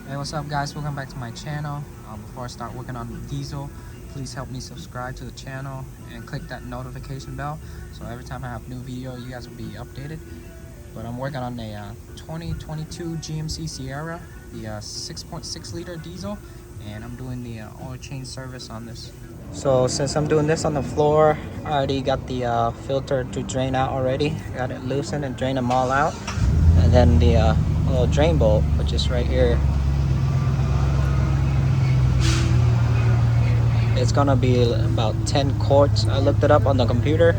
Hey, what's up guys, welcome back to my channel. Before I start working on the diesel, please help me subscribe to the channel and click that notification bell so every time I have new video you guys will be updated. But I'm working on a 2022 GMC Sierra, the 6.6 liter diesel, and I'm doing the oil change service on this. So since I'm doing this on the floor, I already got the filter to drain out already. Got it loosened and drain them all out. And then the little drain bolt, which is right here, it's gonna be about 10 quarts. I looked it up on the computer.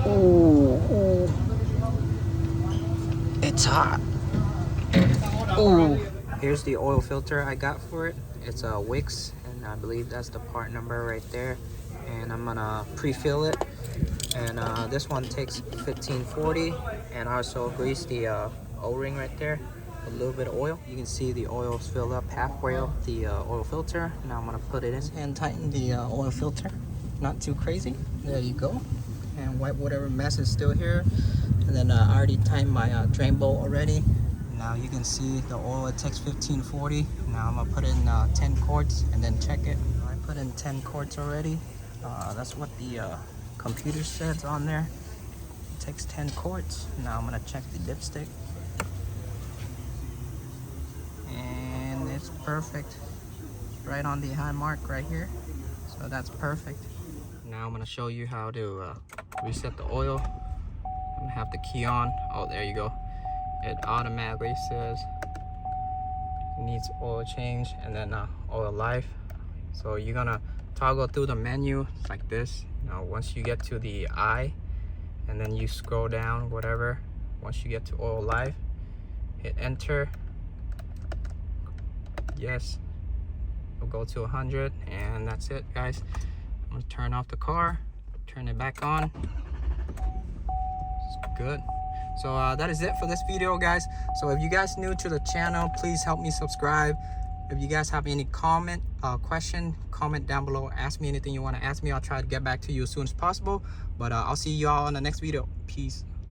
Ooh, it's hot. Ooh. Here's the oil filter I got for it. It's a Wix, and I believe that's the part number right there. And I'm gonna pre-fill it. And this one takes 1540, and I also grease the O-ring right there. A little bit of oil. You can see the oil's filled up halfway up the oil filter. Now I'm gonna put it in and tighten the oil filter. Not too crazy. There you go. And wipe whatever mess is still here. And then I already tightened my drain bolt already. Now you can see the oil, it takes 1540. Now I'm gonna put in 10 quarts and then check it. I put in 10 quarts already. That's what the computer says on there. It takes 10 quarts. Now I'm gonna check the dipstick. And it's perfect. Right on the high mark right here. So that's perfect. Now I'm gonna show you how to reset the oil. I'm gonna have the key on. Oh, there you go. It automatically says it needs oil change and then oil life. So you're gonna toggle through the menu like this. Now once you get to the I, and then you scroll down whatever. Once you get to oil life, hit enter. Yes, it'll go to 100, and that's it guys. I'm gonna turn off the car, turn it back on. It's good. So that is it for this video guys. So if you guys new to the channel, please help me subscribe. If you guys have any comment comment down below. Ask me anything you want to ask me. I'll try to get back to you as soon as possible. But I'll see you all in the next video. Peace.